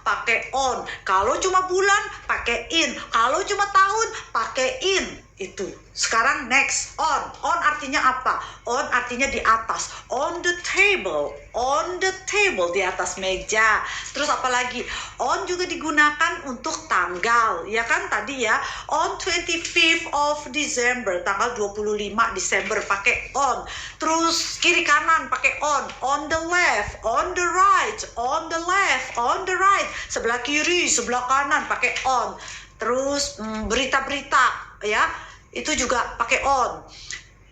pakai on. Kalau cuma bulan, pakai in. Kalau cuma tahun, pakai in. Itu. Sekarang next, on. On artinya apa? On artinya di atas. On the table. On the table, di atas meja. Terus apa lagi? On juga digunakan untuk tanggal. Ya kan tadi ya. On 25th of December. Tanggal 25 Desember pakai on. Terus kiri kanan pakai on. On the left. On the right. On the left. On the right. Sebelah kiri, sebelah kanan pakai on. Terus berita-berita ya. Itu juga pakai on.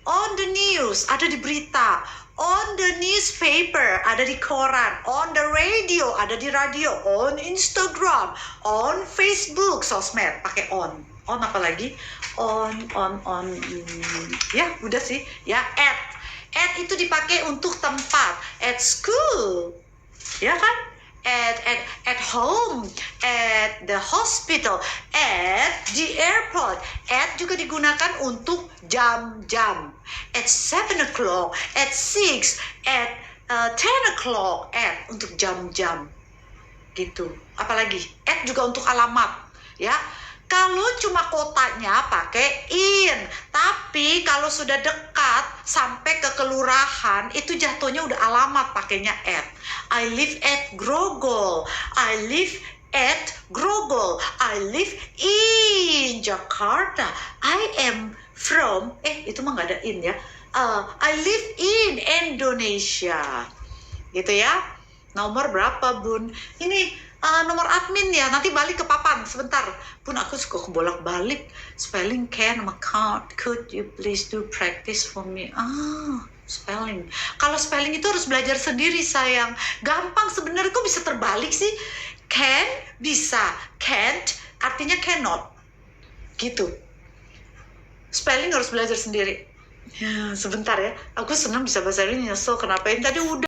On the news, ada di berita. On the newspaper, ada di koran. On the radio, ada di radio. On Instagram, on Facebook, sosmed, pakai on. On apa lagi? On. Ya, udah sih. Ya, at. At itu dipakai untuk tempat. At school. Ya kan? At home, at the hospital, at the airport. At juga digunakan untuk jam-jam. At 7 o'clock, at 6, at 10 o'clock, at untuk jam-jam. Gitu. Apalagi? At juga untuk alamat. Ya. Kalau cuma kotanya pakai in, tapi kalau sudah dekat sampai ke kelurahan itu jatuhnya udah alamat pakainya at. I live at Grogol. I live at Grogol. I live in Jakarta. I am from itu mah nggak ada in ya. I live in Indonesia. Gitu ya. Nomor berapa, Bun? Ini nomor admin ya, nanti balik ke papan sebentar. Bun, aku suka kebolak-balik spelling can sama count. Could you please do practice for me? Spelling. Kalau spelling itu harus belajar sendiri, sayang. Gampang sebenarnya, kok bisa terbalik sih? Can bisa, can't artinya cannot. Gitu. Spelling harus belajar sendiri. Ya, sebentar ya. Aku senang bisa bahasa Indonesia, nyesel kenapa ini tadi udah